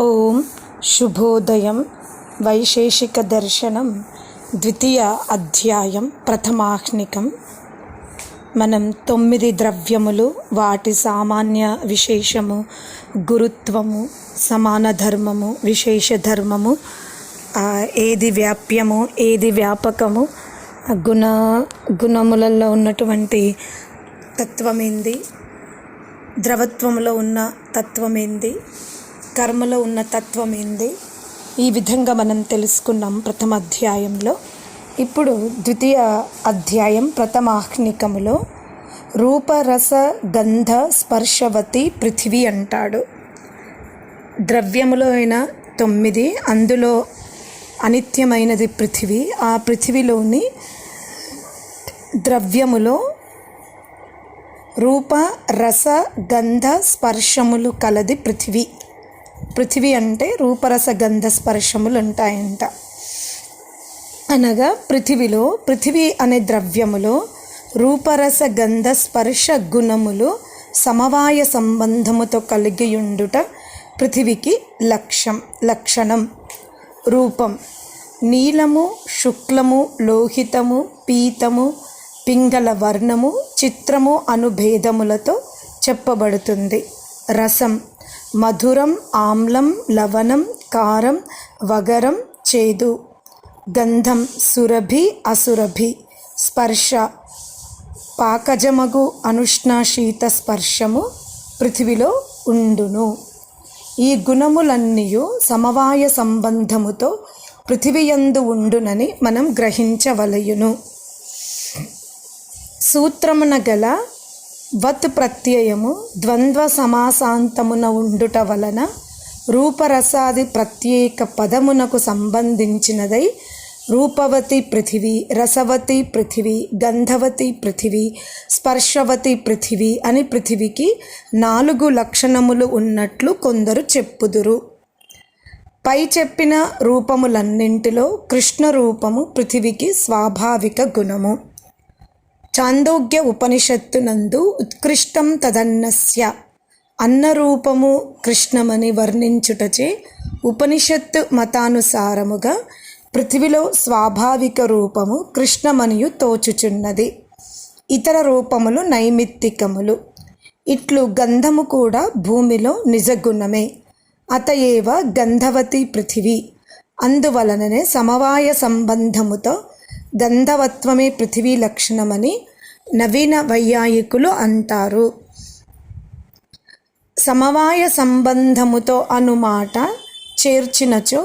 ఓం శుభోదయం. వైశేషిక దర్శనం ద్వితీయ అధ్యాయం ప్రథమాహ్నికం. మనం 9 ద్రవ్యములు, వాటి సామాన్య విశేషము, గురుత్వము, సమాన ధర్మము, విశేష ధర్మము, ఏది వ్యాప్యము ఏది వ్యాపకము, గుణములలో ఉన్నటువంటి తత్వమేంది, ద్రవత్వములో ఉన్న తత్వమేంది, కర్మలో ఉన్న తత్వం ఏంది, ఈ విధంగా మనం తెలుసుకున్నాం ప్రథమ అధ్యాయంలో. ఇప్పుడు ద్వితీయ అధ్యాయం ప్రథమాహ్నికములో రూపరస గంధ స్పర్శవతి పృథివీ అంటాడు. ద్రవ్యములో అయిన 9, అందులో అనిత్యమైనది పృథివీ. ఆ పృథివీలోని ద్రవ్యములో రూప రస గంధ స్పర్శములు కలది పృథివీ. పృథివీ అంటే రూపరస గంధ స్పర్శములు ఉంటాయంట. అనగా పృథివీ అనే ద్రవ్యములో రూపరస గంధ స్పర్శ గుణములు సమవాయ సంబంధముతో కలిగియుండుట పృథివికి లక్షణం. రూపం నీలము, శుక్లము, లోహితము, పీతము, పింగళ వర్ణము, చిత్రము అను భేదములతో చెప్పబడుతుంది. రసం మధురం, ఆమ్లం, లవణం, కారం, వగరం, చేదు. గంధం సురభి, అసురభి. స్పర్శ పాకజమగు అనుష్ణ శీత స్పర్శము పృథివిలో ఉండును. ఈ గుణములన్నీయు సమవాయ సంబంధముతో పృథివియందు ఉండునని మనం గ్రహించవలయును. సూత్రమున గల వత్ ప్రత్యయము ద్వంద్వ సమాసాంతమున ఉండుట వలన రూపరసాది ప్రత్యేక పదమునకు సంబంధించినదై రూపవతి పృథివీ, రసవతి పృథివీ, గంధవతి పృథివీ, స్పర్శవతి పృథివీ అని పృథివికి 4 లక్షణములు ఉన్నట్లు కొందరు చెప్పుదురు. పై చెప్పిన రూపములన్నింటిలో కృష్ణ రూపము పృథివికి స్వాభావిక గుణము. చాందోగ్య ఉపనిషత్తునందు ఉత్కృష్టం తదన్నస్య అన్నరూపము కృష్ణమని వర్ణించుటచే ఉపనిషత్తు మతానుసారముగా పృథివిలో స్వాభావిక రూపము కృష్ణమనియు తోచుచున్నది. ఇతర రూపములు నైమిత్తికములు. ఇట్లు గంధము కూడా భూమిలో నిజగుణమే. అతయేవ గంధవతి పృథివీ. అందువలననే సమవాయ సంబంధముతో గంధవత్వమే పృథివీ లక్షణమని నవీన వైయాయికులు అంటారు. సమవాయ సంబంధముతో అనుమాట చేర్చినచో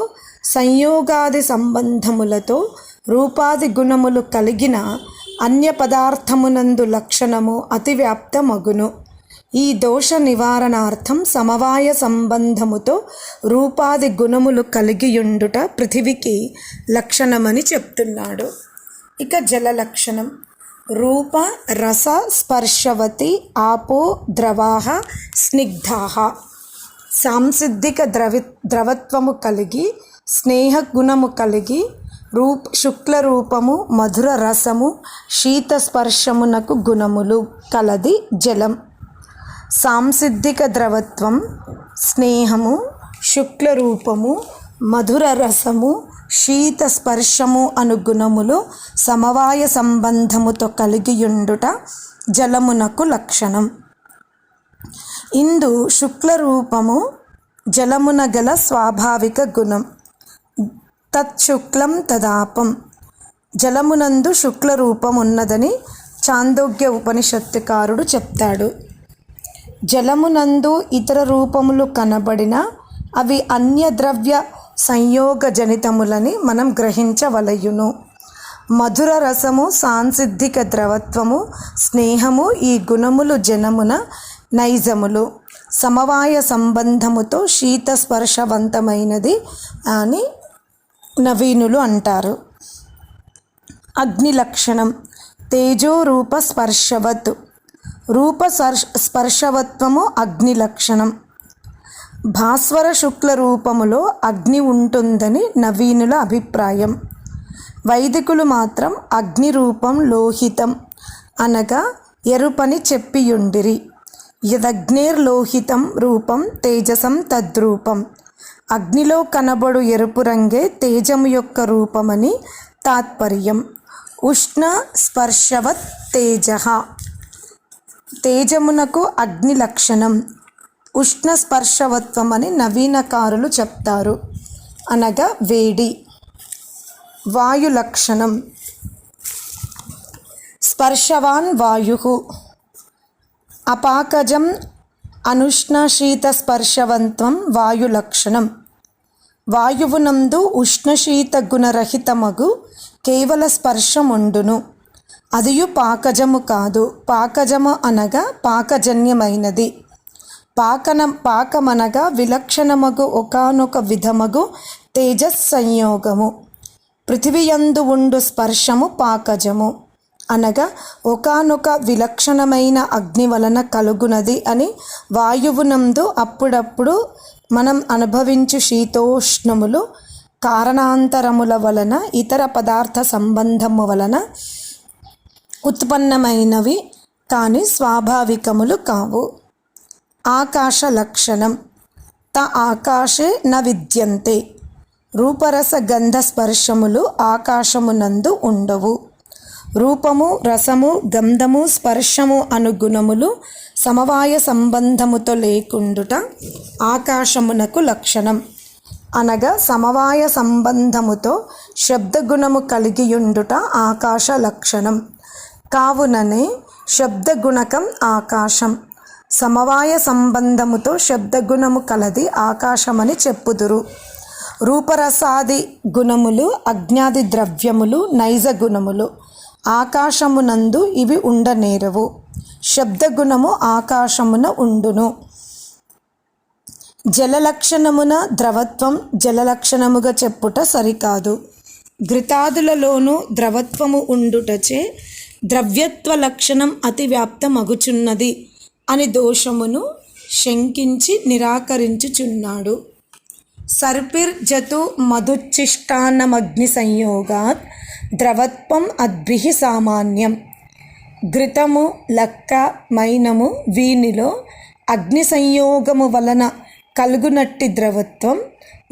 సంయోగాది సంబంధములతో రూపాది గుణములు కలిగిన అన్య పదార్థమునందు లక్షణము అతివ్యాప్తమగును. ఈ దోష నివారణార్థం సమవాయ సంబంధముతో రూపాది గుణములు కలిగియుండుట పృథివికి లక్షణమని చెప్తున్నాడు. ఇక జల లక్షణం. రూప రస స్పర్శవతి ఆపో ద్రవాః స్నిగ్ధాః. సాంసిద్ధిక ద్రవత్వము కలిగి, స్నేహ గుణము కలిగి, శుక్ల రూపము, మధుర రసము, శీత స్పర్శమునకు గుణములు కలది జలం. సాంసిద్ధిక ద్రవత్వం, స్నేహము, శుక్ల రూపము, మధుర రసము, శీత స్పర్శము అను గుణములు సమవాయ సంబంధముతో కలిగియుండుట జలమునకు లక్షణం. ఇందు శుక్ల రూపము జలమున గల స్వాభావిక గుణం. తత్శుక్లం తదాపం. జలమునందు శుక్ల రూపం ఉన్నదని చాందోగ్య ఉపనిషత్తుకారుడు చెప్తాడు. జలమునందు ఇతర రూపములు కనబడిన అవి అన్య ద్రవ్య సంయోగ జనితములని మనం గ్రహించవలయును. మధుర రసము, సాంసిద్ధిక ద్రవత్వము, స్నేహము ఈ గుణములు జనమున నైజములు. సమవాయ సంబంధముతో శీత స్పర్శవంతమైనది అని నవీనులు అంటారు. అగ్ని లక్షణం. తేజో రూప స్పర్శవత్. రూప స్పర్శవత్వము అగ్ని లక్షణం. భాస్వర శుక్ల రూపములో అగ్ని ఉంటుందని నవీనుల అభిప్రాయం. వైదికులు మాత్రం అగ్ని రూపం లోహితం అనగా ఎరుపని చెప్పియుండిరి. యదగ్నేర్లోహితం రూపం తేజసం తద్రూపం. అగ్నిలో కనబడు ఎరుపు రంగే తేజము యొక్క రూపమని తాత్పర్యం. ఉష్ణ స్పర్శవత్ తేజ. తేజమునకు అగ్ని లక్షణం. ఉష్ణ స్పర్శవత్వం అని నవీనకారులు చెప్తారు, అనగా వేడి. వాయు లక్షణం. స్పర్శవాన్ వాయు. అపాకజం అనుష్ణ శీత స్పర్శవంతం వాయు లక్షణం. వాయువునందు ఉష్ణశీత గుణరహితమగు కేవల స్పర్శముండును. అదియు పాకజము కాదు. పాకజము అనగా పాకజన్యమైనది. పాకమనగా విలక్షణమగు ఒకానొక విధమగు తేజస్సంయోగము. పృథివియందు ఉండు స్పర్శము పాకజము అనగా ఒకానొక విలక్షణమైన అగ్ని వలన కలుగునది అని. వాయువునందు అప్పుడప్పుడు మనం అనుభవించు శీతోష్ణములు కారణాంతరముల వలన, ఇతర పదార్థ సంబంధము వలన ఉత్పన్నమైనవి కానీ స్వాభావికములు కావు. ఆకాశ లక్షణం. త ఆకాశే న విద్యంతే. రూపరస గంధ స్పర్శములు ఆకాశమునందు ఉండవు. రూపము, రసము, గంధము, స్పర్శము అను గుణములు సమవాయ సంబంధముతో లేకుండుట ఆకాశమునకు లక్షణం. అనగా సమవాయ సంబంధముతో శబ్దగుణము కలిగియుండుట ఆకాశ లక్షణం. కావుననే శబ్దగుణకం ఆకాశం. సమవాయ సంబంధముతో శబ్దగుణము కలది ఆకాశమని చెప్పుదురు. రూపరసాది గుణములు అజ్ఞాది ద్రవ్యములు నైజ గుణములు. ఆకాశమునందు ఇవి ఉండనేరవు. శబ్దగుణము ఆకాశమున ఉండును. జలలక్షణమున ద్రవత్వం జలలక్షణముగా చెప్పుట సరికాదు. ఘృతాదులలోనూ ద్రవత్వము ఉండుటచే ద్రవ్యత్వ లక్షణం అతివ్యాప్తమగుచున్నది అని దోషమును శంకించి నిరాకరించుచున్నాడు. సర్పిర్జతు మధుచ్చిష్టాన్నమగ్ని సంయోగాత్ ద్రవత్వం అద్భిః సామాన్యం. ఘృతము, లక్క, మైనము వీనిలో అగ్ని సంయోగము వలన కలుగునట్టి ద్రవత్వం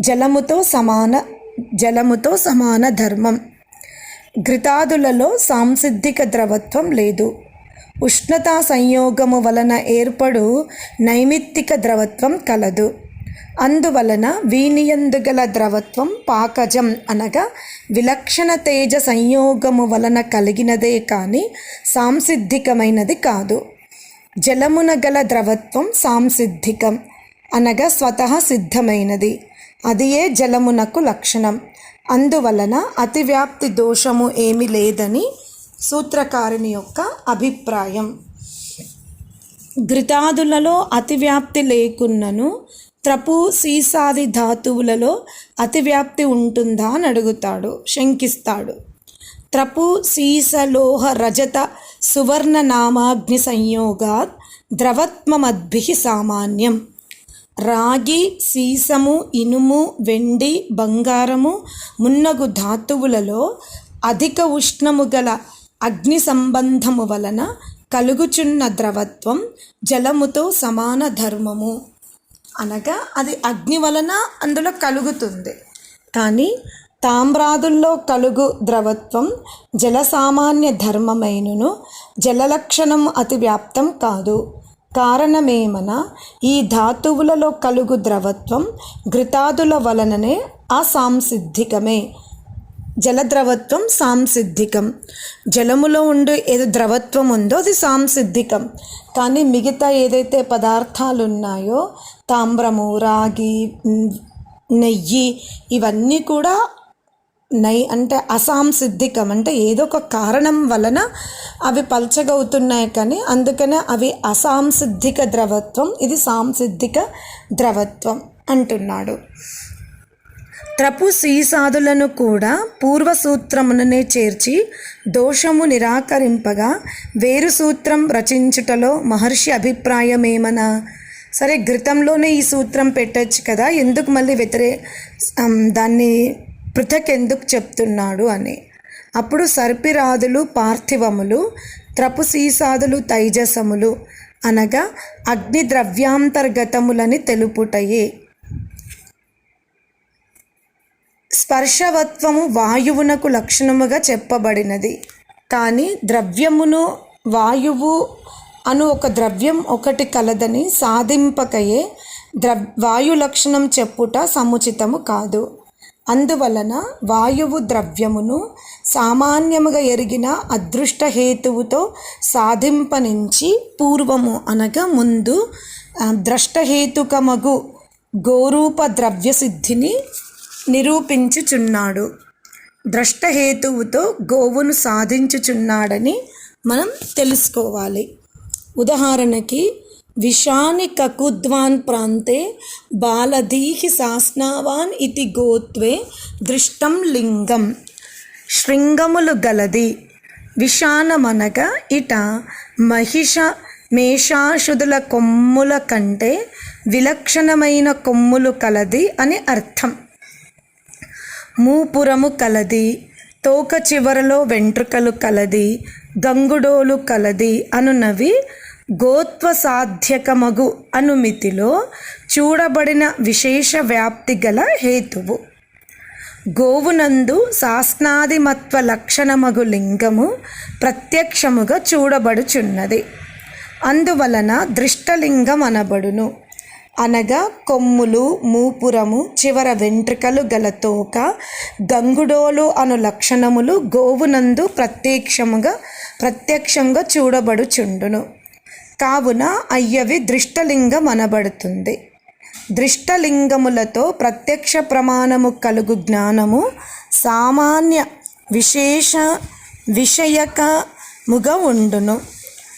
జలముతో సమాన ధర్మం. ఘృతాదులలో సాంసిద్ధిక ద్రవత్వం లేదు. ఉష్ణతా సంయోగము వలన ఏర్పడు నైమిత్తిక ద్రవత్వం కలదు. అందువలన వీనియందు గల ద్రవత్వం పాకజం అనగా విలక్షణ తేజ సంయోగము వలన కలిగినదే కానీ సాంసిద్ధికమైనది కాదు. జలమున గల ద్రవత్వం సాంసిద్ధికం అనగా స్వతహా సిద్ధమైనది. అదియే జలమునకు లక్షణం. అందువలన అతివ్యాప్తి దోషము ఏమీ లేదని సూత్రకారుని యొక్క అభిప్రాయం. ఘృతాదులలో అతివ్యాప్తి లేకున్నను త్రపు, సీసాది ధాతువులలో అతివ్యాప్తి ఉంటుందా అని అడుగుతాడు, శంకిస్తాడు. త్రపు, సీస, లోహ, రజత, సువర్ణ నామాగ్ని సంయోగాత్ ద్రవత్వమద్భిః సామాన్యం. రాగి, సీసము, ఇనుము, వెండి, బంగారము మున్నగు ధాతువులలో అధిక ఉష్ణము గల అగ్ని సంబంధము వలన కలుగుచున్న ద్రవత్వం జలముతో సమాన ధర్మము. అనగా అది అగ్ని వలన అందులో కలుగుతుంది. కానీ తామ్రాదుల్లో కలుగు ద్రవత్వం జలసామాన్య ధర్మమైనను జలలక్షణం అతి వ్యాప్తం కాదు. కారణమేమన ఈ ధాతువులలో కలుగు ద్రవత్వం ఘృతాదుల వలననే అసాంసిద్ధికమే. జలద్రవత్వం సాంసిద్ధికం. జలములో ఉండే ఏదో ద్రవత్వం ఉందో అది సాంసిద్ధికం. కానీ మిగతా ఏదైతే పదార్థాలు ఉన్నాయో తామ్రము, రాగి, నెయ్యి ఇవన్నీ కూడా అంటే అసాంసిద్ధికం. అంటే ఏదో ఒక కారణం వలన అవి పల్చగవుతున్నాయి కానీ అందుకనే అవి అసాంసిద్ధిక ద్రవత్వం, ఇది సాంసిద్ధిక ద్రవత్వం అంటున్నాడు. త్రపు, సీసాదులను కూడా పూర్వసూత్రముననే చేర్చి దోషము నిరాకరింపగా వేరు సూత్రం రచించుటలో మహర్షి అభిప్రాయమేమనా? సరే, ఘృతంలోనే ఈ సూత్రం పెట్టచ్చు కదా, ఎందుకు మళ్ళీ దాన్ని పృథక్ ఎందుకు చెప్తున్నాడు అని. అప్పుడు సర్పిరాదులు పార్థివములు, త్రపు సీసాదులు తైజసములు, అనగా అగ్ని ద్రవ్యాంతర్గతములని తెలుపుటయే. స్పర్శవత్వము వాయువునకు లక్షణముగా చెప్పబడినది. కానీ ద్రవ్యమును వాయువు అను ఒక ద్రవ్యం ఒకటి కలదని సాధింపకయే వాయు లక్షణం చెప్పుట సముచితము కాదు. అందువలన వాయువు ద్రవ్యమును సామాన్యముగా ఎరిగిన అదృష్ట హేతువుతో సాధింపనించి పూర్వము అనగా ముందు ద్రష్టహేతుకమగు గోరూప ద్రవ్యసిద్ధిని నిరూపించుచున్నాడు. ద్రష్టహేతువుతో గోవును సాధించుచున్నాడని మనం తెలుసుకోవాలి. ఉదాహరణకి విషాని కకుద్వాన్ ప్రాంతే బాలధీహి సాస్నావాన్ ఇతి గోత్వే దృష్టం లింగం. శృంగములు గలది. విషానమనగా ఇట మహిష మేషాశుదుల కొమ్ముల కంటే విలక్షణమైన కొమ్ములు కలది అని అర్థం. మూపురము కలది, తోక చివరలో వెంట్రుకలు కలది, గంగుడోలు కలది అనునవి గోత్వ సాధ్యకమగు అనుమితిలో చూడబడిన విశేష వ్యాప్తి గల హేతువు. గోవునందు శాస్నాదిమత్వ లక్షణమగు లింగము ప్రత్యక్షముగా చూడబడుచున్నది. అందువలన దృష్టలింగం అనబడును. అనగా కొమ్ములు, మూపురము, చివర వెంట్రుకలు గల తోక, గంగుడోలు అను లక్షణములు గోవునందు ప్రత్యక్షంగా చూడబడుచుండును. కావున అయ్యవి దృష్టలింగం అనబడుతుంది. దృష్టలింగములతో ప్రత్యక్ష ప్రమాణము కలుగు జ్ఞానము సామాన్య విషయకముగా ఉండును.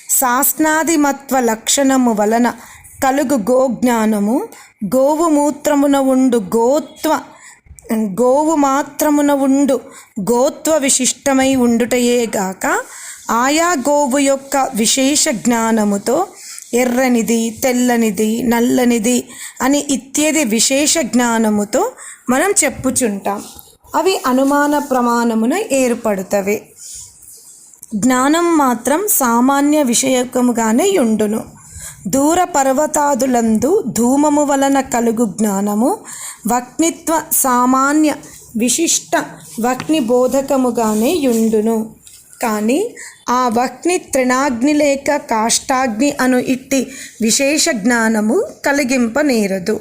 శాస్నాదిమత్వ లక్షణము వలన కలుగు గోజ్ఞానము గోవు మూత్రమున ఉండు గోత్వ విశిష్టమై ఉండుటయేగాక ఆయా గోవు యొక్క విశేష జ్ఞానముతో ఎర్రనిది, తెల్లనిది, నల్లనిది అని ఇత్యాది విశేష జ్ఞానముతో మనం చెప్పుచుంటాం. అవి అనుమాన ప్రమాణమున ఏర్పడుతవి. జ్ఞానం మాత్రం సామాన్య విషయకముగానే యుండును. దూర పర్వతాదులందు ధూమము వలన కలుగు జ్ఞానము వక్నిత్వ సామాన్య విశిష్ట వక్ని బోధకముగానే యుండును. కానీ ఆ వక్ని తృణాగ్ని లేక కాష్టాగ్ని అను ఇట్టి విశేష జ్ఞానము కలిగింపనేరదు.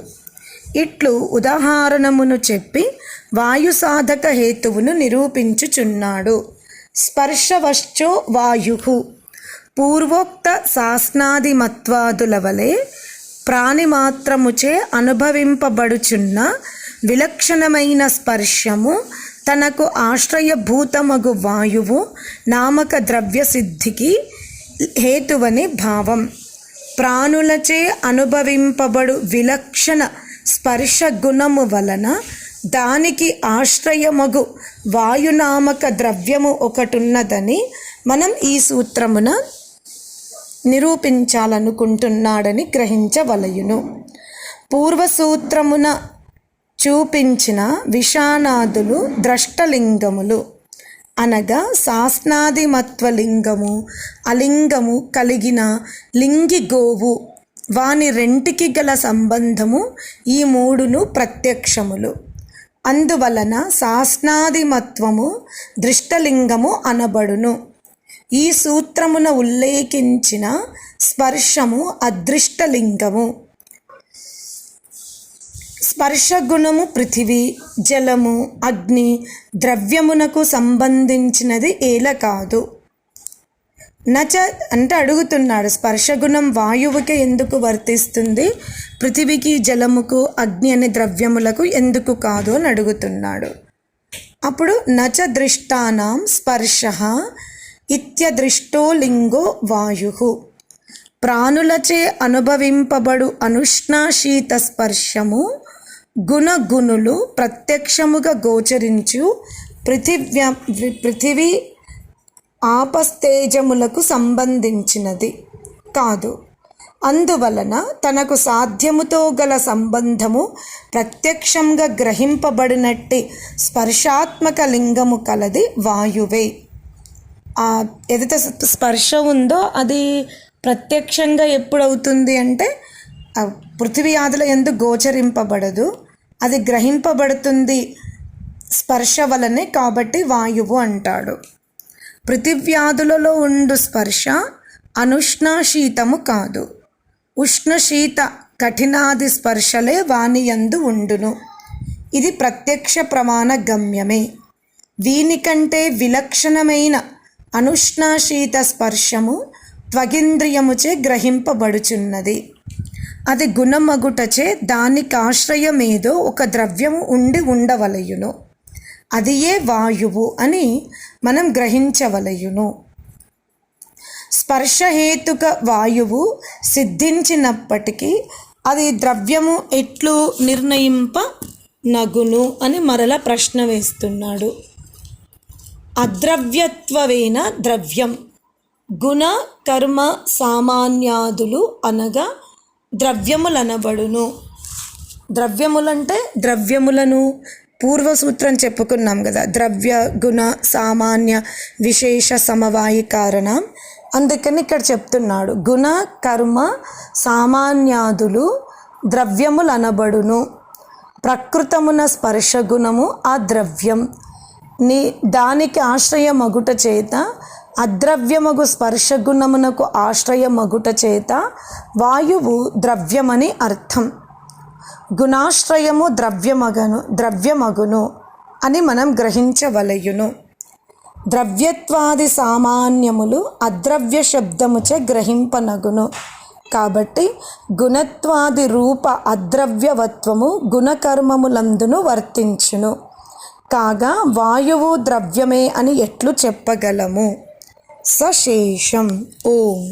ఇట్లు ఉదాహరణమును చెప్పి వాయు సాధక హేతువును నిరూపించుచున్నాడు. స్పర్శవశ్చో వాయు. పూర్వోక్త శాస్నాదిమత్వాదుల వలె ప్రాణిమాత్రముచే అనుభవింపబడుచున్న విలక్షణమైన స్పర్శము తనకు ఆశ్రయభూతమగు వాయువు నామక ద్రవ్యసిద్ధికి హేతువని భావం. ప్రాణులచే అనుభవింపబడు విలక్షణ స్పర్శ గుణము వలన దానికి ఆశ్రయమగు వాయునామక ద్రవ్యము ఒకటున్నదని మనం ఈ సూత్రమున నిరూపించాలనుకుంటున్నాడని గ్రహించవలయును. పూర్వసూత్రమున చూపించిన విషానాదులు ద్రష్టలింగములు అనగా శాస్నాదిమత్వలింగము, అలింగము కలిగిన లింగి గోవు వాని రెంటికి గల సంబంధము ఈ మూడును ప్రత్యక్షములు. అందువలన శాస్నాదిమత్వము దృష్టలింగము అనబడును. ఈ సూత్రమున ఉల్లేఖించిన స్పర్శము అదృష్టలింగము. స్పర్శగుణము పృథివీ, జలము, అగ్ని, ద్రవ్యమునకు సంబంధించినది ఏల కాదు. నచ అంటే అడుగుతున్నాడు, స్పర్శగుణం వాయువుకి ఎందుకు వర్తిస్తుంది, పృథివీకి, జలముకు, అగ్ని అనే ద్రవ్యములకు ఎందుకు కాదు అని అడుగుతున్నాడు. అప్పుడు నచ దృష్టానాం స్పర్శః ఇత్యదృష్టో లింగో వాయు. ప్రాణులచే అనుభవింపబడు అనుష్ణాశీత స్పర్శము గుణగుణులు ప్రత్యక్షముగా గోచరించు పృథివీ ఆపస్తేజములకు సంబంధించినది కాదు. అందువలన తనకు సాధ్యముతో గల సంబంధము ప్రత్యక్షంగా గ్రహింపబడినట్టి స్పర్శాత్మక లింగము కలది వాయువే. ఏదైతే స్పర్శ ఉందో అది ప్రత్యక్షంగా ఎప్పుడవుతుంది అంటే పృథివీ ఆదుల యందు గోచరింపబడదు, అది గ్రహింపబడుతుంది స్పర్శ వలనే, కాబట్టి వాయువు అంటాడు. పృథివ్యాధులలో ఉండు స్పర్శ అనుష్ణాశీతము కాదు, ఉష్ణశీత కఠినాది స్పర్శలే వానియందు ఉండును. ఇది ప్రత్యక్ష ప్రమాణ గమ్యమే. వీనికంటే విలక్షణమైన అనుష్ణాశీత స్పర్శము త్వగింద్రియముచే గ్రహింపబడుచున్నది. అది గుణమగుటచే దానికి ఆశ్రయమేదో ఒక ద్రవ్యము ఉండి ఉండవలయును, అది ఏ వాయువు అని మనం గ్రహించవలయును. స్పర్శహేతుక వాయువు సిద్ధించినప్పటికీ అది ద్రవ్యము ఎట్లు నిర్ణయింపనగును అని మరల ప్రశ్న వేస్తున్నాడు. అద్రవ్యత్వవేన ద్రవ్యం గుణ కర్మ సామాన్యాదులు అనగా ద్రవ్యములనబడును. ద్రవ్యములంటే ద్రవ్యములను పూర్వసూత్రం చెప్పుకున్నాం కదా, ద్రవ్య గుణ సామాన్య విశేష సమవాయి కారణం. అందుకని ఇక్కడ చెప్తున్నాడు గుణ కర్మ సామాన్యాదులు ద్రవ్యములనబడును. ప్రకృతమున స్పర్శ గుణము ఆ ద్రవ్యం, దానికి ఆశ్రయమగుట చేత అద్రవ్యమగు స్పర్శ గుణమునకు ఆశ్రయమగుట చేత వాయువు ద్రవ్యమని అర్థం. గుణాశ్రయము ద్రవ్యమగును అని మనం గ్రహించవలయును. ద్రవ్యత్వాది సామాన్యములు అద్రవ్య శబ్దముచే గ్రహింపనగును. కాబట్టి గుణత్వాది రూప అద్రవ్యవత్వము గుణకర్మములందును వర్తించును. కాగా వాయువు ద్రవ్యమే అని ఎట్లు చెప్పగలము? సశేషం. ఓం.